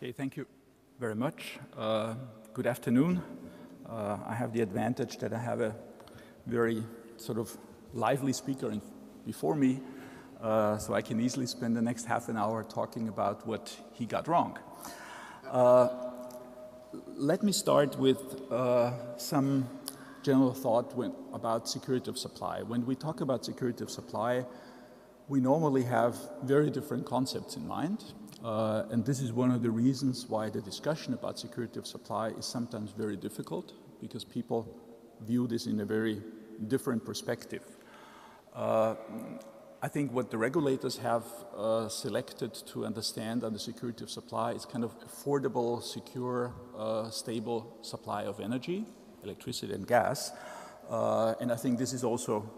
Okay, thank you very much. Good afternoon. I have the advantage that I have a very sort of lively speaker before me, so I can easily spend the next half an hour talking about what he got wrong. Let me start with some general thought about security of supply. When we talk about security of supply, we normally have very different concepts in mind. And this is one of the reasons why the discussion about security of supply is sometimes very difficult, because people view this in a very different perspective. I think what the regulators have selected to understand under security of supply is kind of affordable, secure, stable supply of energy, electricity and gas. And I think this is also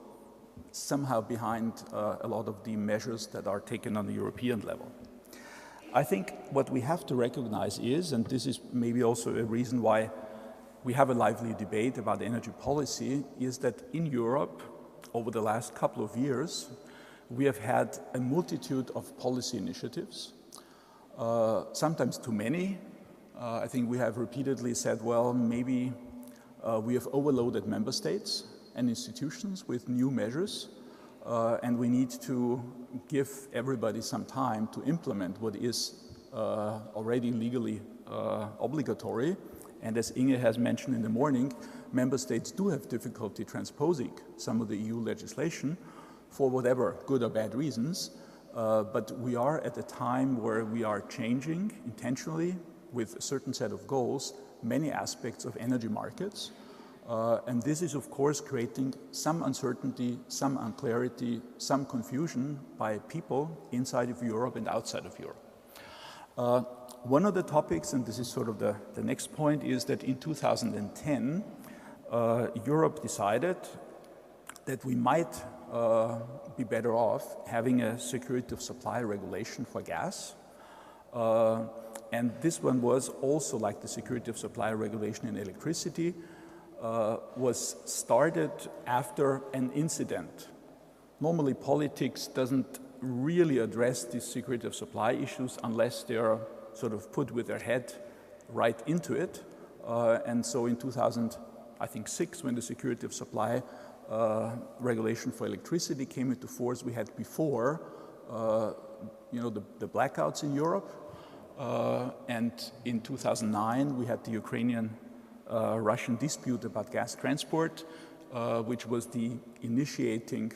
somehow behind a lot of the measures that are taken on the European level. I think what we have to recognize is, and this is maybe also a reason why we have a lively debate about energy policy, is that in Europe, over the last couple of years, we have had a multitude of policy initiatives, sometimes too many. I think we have repeatedly said, well, maybe we have overloaded member states and institutions with new measures, and we need to give everybody some time to implement what is already legally obligatory. And as Inge has mentioned in the morning, member states do have difficulty transposing some of the EU legislation for whatever good or bad reasons. But we are at a time where we are changing intentionally with a certain set of goals many aspects of energy markets. And this is, of course, creating some uncertainty, some unclarity, some confusion by people inside of Europe and outside of Europe. One of the topics, and this is sort of the next point, is that in 2010, Europe decided that we might be better off having a security of supply regulation for gas. And this one was also like the security of supply regulation in electricity, was started after an incident. Normally, politics doesn't really address these security of supply issues unless they are sort of put with their head right into it. And so in 2006, when the security of supply regulation for electricity came into force, we had before, the blackouts in Europe. And in 2009, we had the Ukrainian-Russian dispute about gas transport, which was the initiating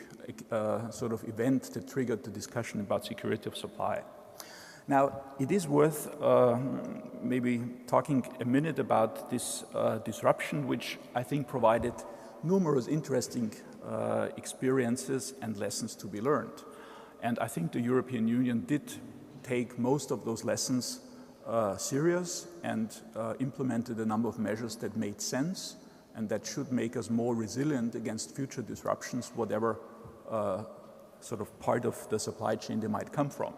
sort of event that triggered the discussion about security of supply. Now, it is worth maybe talking a minute about this disruption, which I think provided numerous interesting experiences and lessons to be learned. And I think the European Union did take most of those lessons serious and implemented a number of measures that made sense and that should make us more resilient against future disruptions, whatever sort of part of the supply chain they might come from.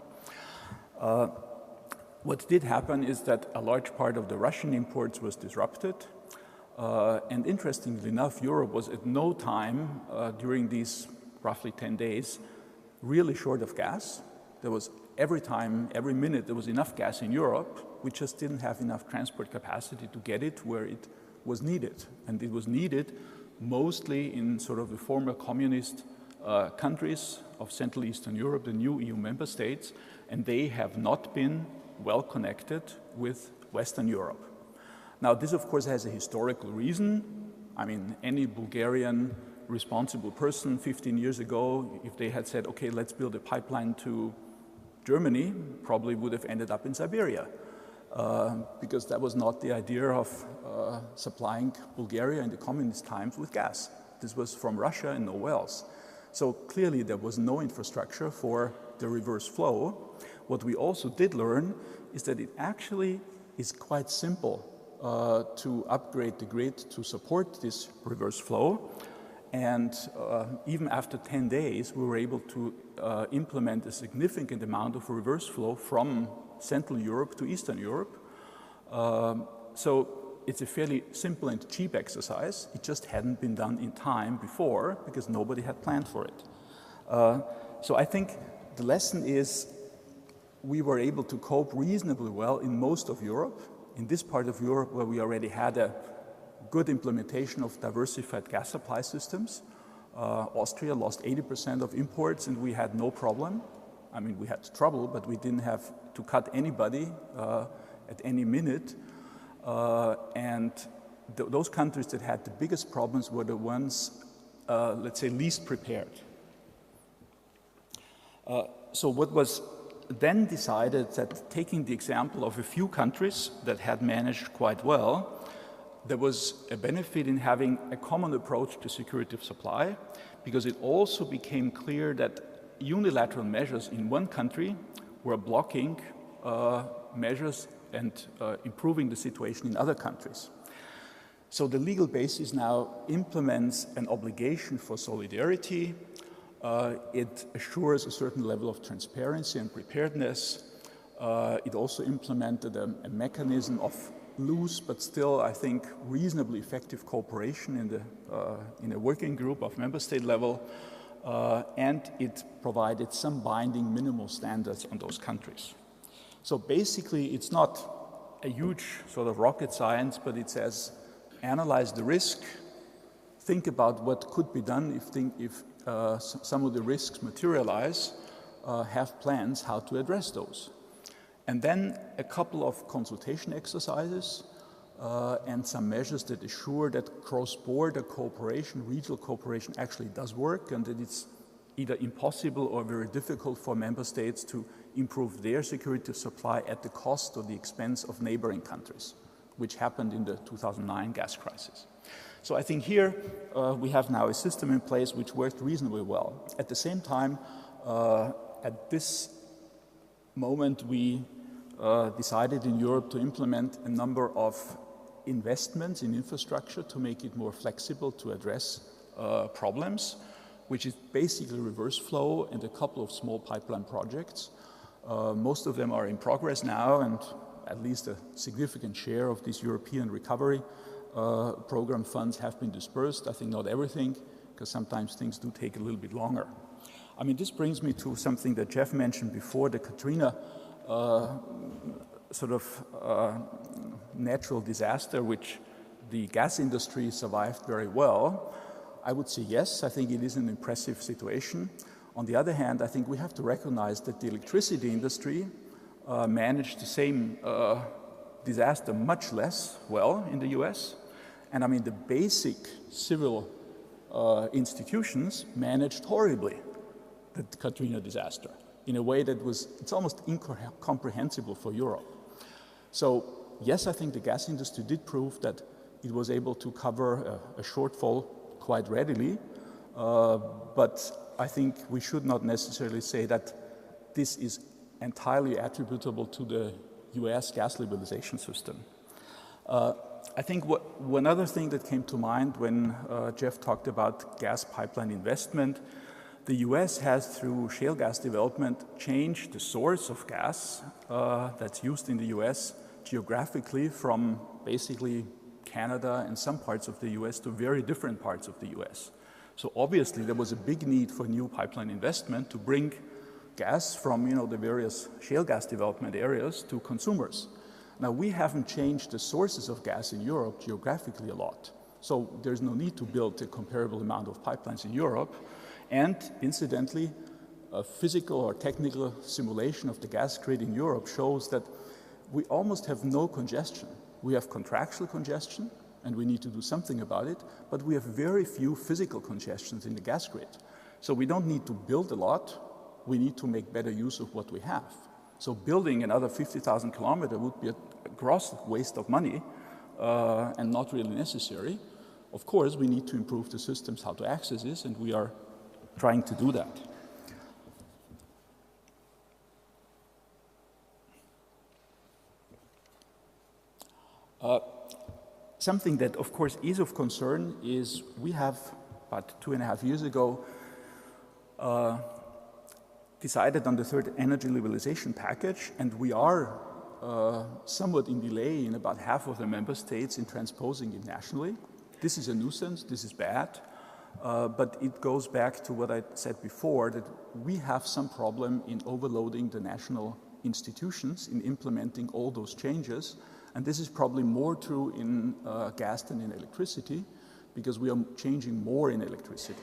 What did happen is that a large part of the Russian imports was disrupted. And interestingly enough, Europe was at no time during these roughly 10 days really short of gas. There was every time, every minute, there was enough gas in Europe. We just didn't have enough transport capacity to get it where it was needed. And it was needed mostly in sort of the former communist countries of Central Eastern Europe, the new EU member states, and they have not been well connected with Western Europe. Now, this, of course, has a historical reason. I mean, any Bulgarian responsible person 15 years ago, if they had said, okay, let's build a pipeline to Germany, probably would have ended up in Siberia, because that was not the idea of supplying Bulgaria in the communist times with gas. This was from Russia and nowhere else. So clearly there was no infrastructure for the reverse flow. What we also did learn is that it actually is quite simple to upgrade the grid to support this reverse flow. And even after 10 days, we were able to implement a significant amount of reverse flow from Central Europe to Eastern Europe. So it's a fairly simple and cheap exercise. It just hadn't been done in time before because nobody had planned for it. So I think the lesson is we were able to cope reasonably well in most of Europe. In this part of Europe where we already had a good implementation of diversified gas supply systems, Austria lost 80% of imports and we had no problem. I mean, we had trouble, but we didn't have to cut anybody at any minute. Those countries that had the biggest problems were the ones, let's say, least prepared. So what was then decided that, taking the example of a few countries that had managed quite well, there was a benefit in having a common approach to security of supply, because it also became clear that unilateral measures in one country were blocking measures and improving the situation in other countries. So the legal basis now implements an obligation for solidarity. It assures a certain level of transparency and preparedness. It also implemented a mechanism of loose but still, I think, reasonably effective cooperation in a working group of member state level, and it provided some binding minimal standards on those countries. So basically, it's not a huge sort of rocket science, but it says analyze the risk, think about what could be done if some of the risks materialize, have plans how to address those. And then a couple of consultation exercises and some measures that assure that cross-border cooperation, regional cooperation actually does work, and that it's either impossible or very difficult for member states to improve their security of supply at the cost or the expense of neighboring countries, which happened in the 2009 gas crisis. So I think here we have now a system in place which worked reasonably well. At the same time, at this moment, we decided in Europe to implement a number of investments in infrastructure to make it more flexible to address problems, which is basically reverse flow and a couple of small pipeline projects. Most of them are in progress now, and at least a significant share of these European recovery program funds have been dispersed. I think not everything, because sometimes things do take a little bit longer. I mean, this brings me to something that Jeff mentioned before, the Katrina natural disaster, which the gas industry survived very well. I would say yes, I think it is an impressive situation. On the other hand, I think we have to recognize that the electricity industry managed the same disaster much less well in the US. And I mean, the basic civil institutions managed horribly the Katrina disaster in a way that it's almost incomprehensible for Europe. So yes, I think the gas industry did prove that it was able to cover a shortfall quite readily, but I think we should not necessarily say that this is entirely attributable to the US gas liberalization system. I think one other thing that came to mind when Jeff talked about gas pipeline investment, the US has, through shale gas development, changed the source of gas that's used in the US geographically from basically Canada and some parts of the US to very different parts of the US. So obviously there was a big need for new pipeline investment to bring gas from the various shale gas development areas to consumers. Now, we haven't changed the sources of gas in Europe geographically a lot. So there's no need to build a comparable amount of pipelines in Europe. And incidentally, a physical or technical simulation of the gas grid in Europe shows that we almost have no congestion. We have contractual congestion, and we need to do something about it, but we have very few physical congestions in the gas grid. So we don't need to build a lot, we need to make better use of what we have. So building another 50,000 kilometers would be a gross waste of money and not really necessary. Of course, we need to improve the systems how to access this, and we are trying to do that. Something that, of course, is of concern is we have, about 2.5 years ago, decided on the third energy liberalization package, and we are somewhat in delay in about half of the member states in transposing it nationally. This is a nuisance, this is bad, but it goes back to what I said before, that we have some problem in overloading the national institutions in implementing all those changes. And this is probably more true in gas than in electricity, because we are changing more in electricity,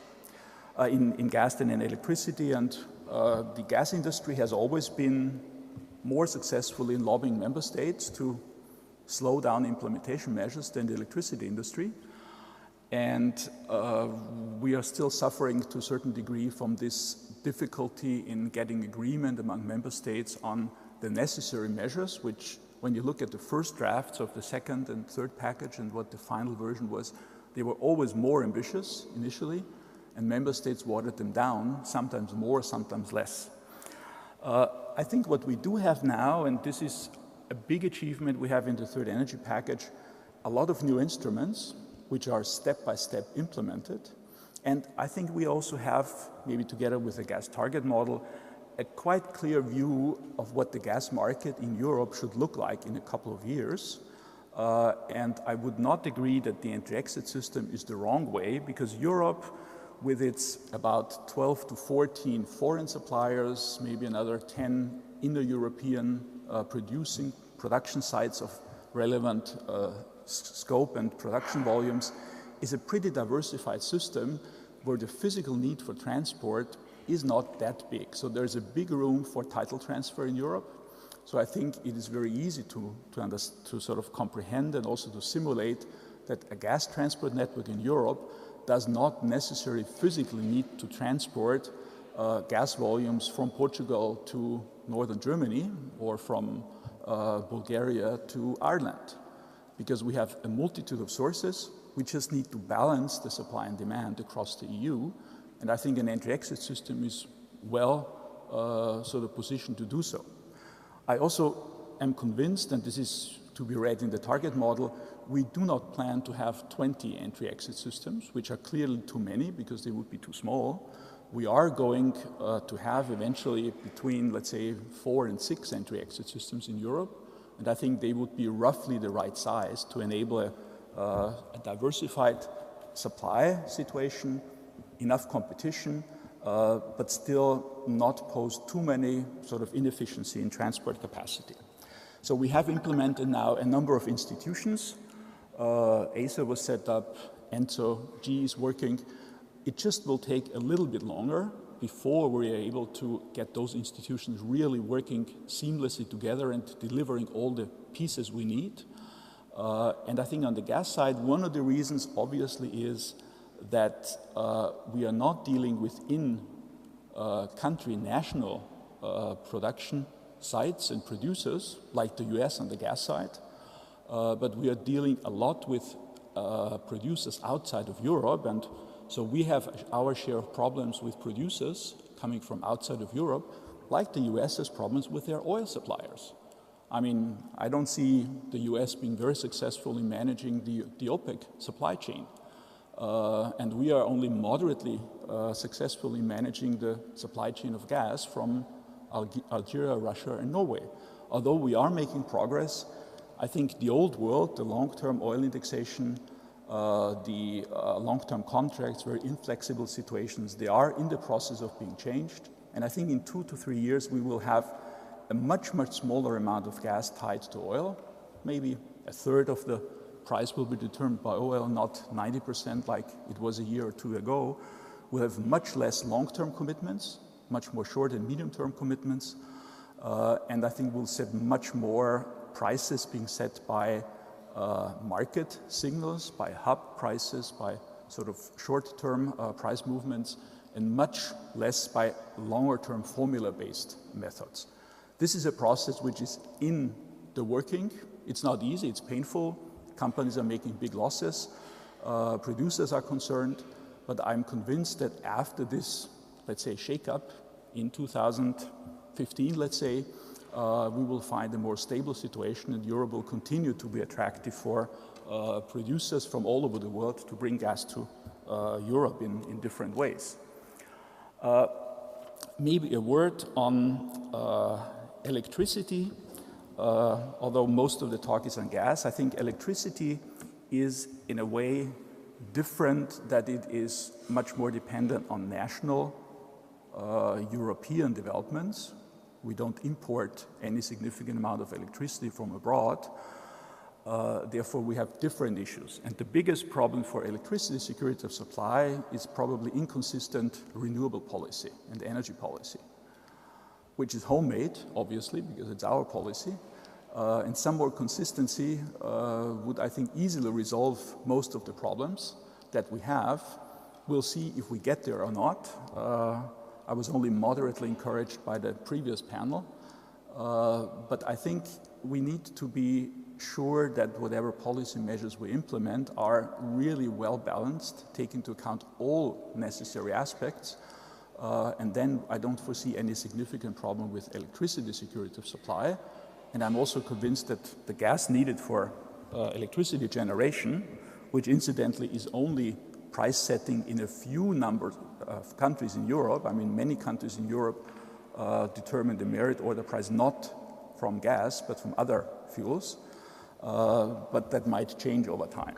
in gas than in electricity. And the gas industry has always been more successful in lobbying member states to slow down implementation measures than the electricity industry. And we are still suffering to a certain degree from this difficulty in getting agreement among member states on the necessary measures, which, when you look at the first drafts of the second and third package and what the final version was, they were always more ambitious initially, and member states watered them down, sometimes more, sometimes less. I think what we do have now, and this is a big achievement we have in the third energy package, a lot of new instruments which are step-by-step implemented. And I think we also have, maybe together with the gas target model, a quite clear view of what the gas market in Europe should look like in a couple of years. And I would not agree that the entry-exit system is the wrong way, because Europe, with its about 12 to 14 foreign suppliers, maybe another 10 Indo-European production sites of relevant scope and production volumes, is a pretty diversified system where the physical need for transport is not that big. So there's a big room for title transfer in Europe. So I think it is very easy to sort of comprehend and also to simulate that a gas transport network in Europe does not necessarily physically need to transport gas volumes from Portugal to northern Germany or from Bulgaria to Ireland, because we have a multitude of sources. We just need to balance the supply and demand across the EU, and I think an entry-exit system is well sort of positioned to do so. I also am convinced, and this is to be read in the target model, we do not plan to have 20 entry-exit systems, which are clearly too many because they would be too small. We are going to have eventually between, let's say, 4 and 6 entry-exit systems in Europe, and I think they would be roughly the right size to enable a diversified supply situation, enough competition, but still not pose too many sort of inefficiency in transport capacity. So we have implemented now a number of institutions. ACER was set up, ENTSO-G is working. It just will take a little bit longer before we are able to get those institutions really working seamlessly together and delivering all the pieces we need. And I think on the gas side, one of the reasons obviously is that we are not dealing within country national production sites and producers like the US on the gas side, but we are dealing a lot with producers outside of Europe, and so we have our share of problems with producers coming from outside of Europe, like the US has problems with their oil suppliers. I mean, I don't see the US being very successful in managing the OPEC supply chain. And we are only moderately successful in managing the supply chain of gas from Algeria, Russia, and Norway. Although we are making progress, I think the old world, the long-term oil indexation, the long-term contracts, very inflexible situations, they are in the process of being changed. And I think in 2 to 3 years, we will have a much, much smaller amount of gas tied to oil. Maybe a third of the price will be determined by oil, not 90% like it was a year or two ago. We'll have much less long-term commitments, much more short and medium-term commitments. And I think we'll set much more prices being set by market signals, by hub prices, by sort of short-term price movements, and much less by longer-term formula-based methods. This is a process which is in the working. It's not easy, it's painful. Companies are making big losses. Producers are concerned. But I'm convinced that after this, let's say, shake-up in 2015, let's say, we will find a more stable situation, and Europe will continue to be attractive for producers from all over the world to bring gas to Europe in different ways. Maybe a word on electricity. Although most of the talk is on gas, I think electricity is in a way different, that it is much more dependent on national European developments. We don't import any significant amount of electricity from abroad. Therefore, we have different issues. And the biggest problem for electricity security of supply is probably inconsistent renewable policy and energy policy, which is homemade, obviously, because it's our policy. And some more consistency would, I think, easily resolve most of the problems that we have. We'll see if we get there or not. I was only moderately encouraged by the previous panel. But I think we need to be sure that whatever policy measures we implement are really well balanced, take into account all necessary aspects. And then I don't foresee any significant problem with electricity security of supply. And I'm also convinced that the gas needed for electricity generation, which incidentally is only price setting in a few number of countries in Europe. I mean, many countries in Europe determine the merit or the price not from gas, but from other fuels. But that might change over time.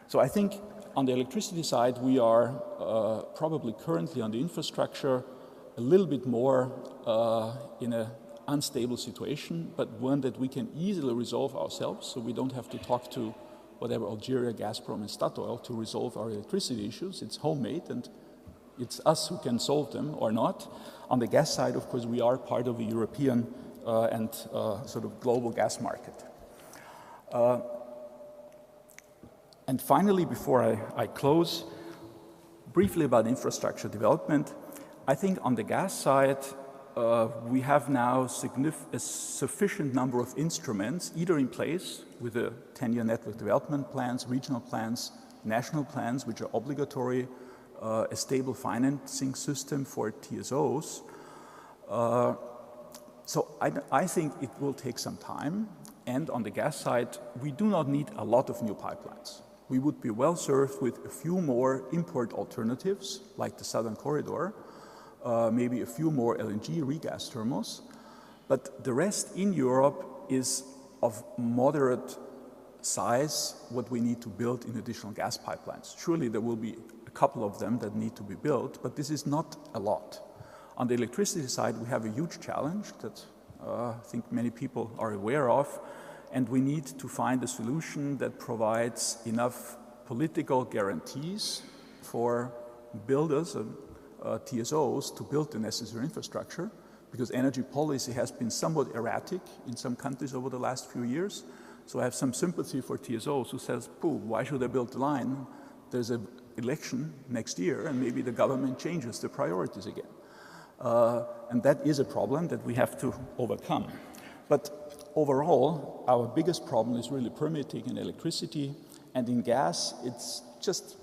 So I think on the electricity side, we are probably currently on the infrastructure a little bit more in an unstable situation, but one that we can easily resolve ourselves, so we don't have to talk to whatever Algeria, Gazprom, and Statoil to resolve our electricity issues. It's homemade, and it's us who can solve them or not. On the gas side, of course, we are part of the European and sort of global gas market. And finally, before I close, briefly about infrastructure development. I think on the gas side, we have now a sufficient number of instruments, either in place with the 10-year network development plans, regional plans, national plans, which are obligatory, a stable financing system for TSOs. So I think it will take some time. And on the gas side, we do not need a lot of new pipelines. We would be well served with a few more import alternatives, like the Southern Corridor, maybe a few more LNG regas terminals. But the rest in Europe is of moderate size, what we need to build in additional gas pipelines. Surely there will be a couple of them that need to be built, but this is not a lot. On the electricity side, we have a huge challenge that I think many people are aware of, and we need to find a solution that provides enough political guarantees for builders and TSOs to build the necessary infrastructure, because energy policy has been somewhat erratic in some countries over the last few years. So I have some sympathy for TSOs who says, why should I build the line? There's an election next year, and maybe the government changes the priorities again. And that is a problem that we have to overcome. But overall, our biggest problem is really permitting in electricity, and in gas, it's just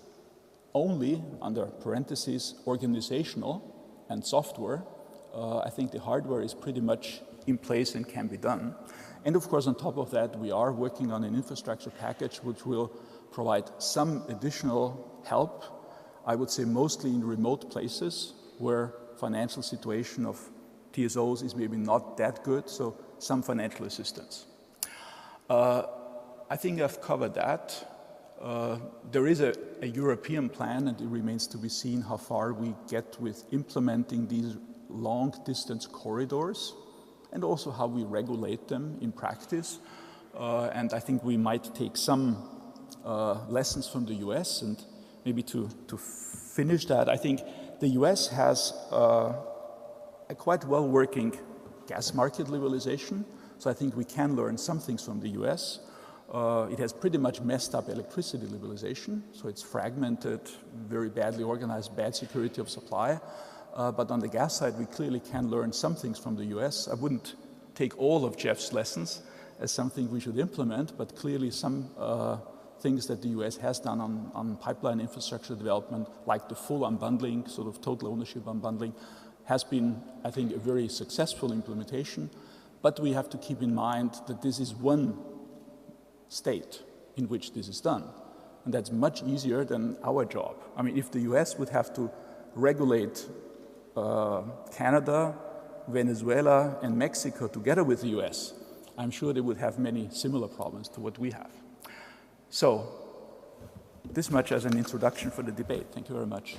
only, under parentheses, organizational and software. I think the hardware is pretty much in place and can be done. And of course, on top of that, we are working on an infrastructure package which will provide some additional help, I would say mostly in remote places where financial situation of TSOs is maybe not that good, so some financial assistance. I think I've covered that. There is a European plan, and it remains to be seen how far we get with implementing these long-distance corridors, and also how we regulate them in practice. And I think we might take some lessons from the US, and maybe to finish that, I think the US has a quite well-working gas market liberalization, so I think we can learn some things from the US. It has pretty much messed up electricity liberalization, so it's fragmented, very badly organized, bad security of supply. But on the gas side, we clearly can learn some things from the US. I wouldn't take all of Jeff's lessons as something we should implement, but clearly some things that the US has done on pipeline infrastructure development, like the full unbundling, sort of total ownership unbundling, has been, I think, a very successful implementation. But we have to keep in mind that this is one state in which this is done. And that's much easier than our job. I mean, if the US would have to regulate Canada, Venezuela, and Mexico together with the US, I'm sure they would have many similar problems to what we have. So, this much as an introduction for the debate. Thank you very much.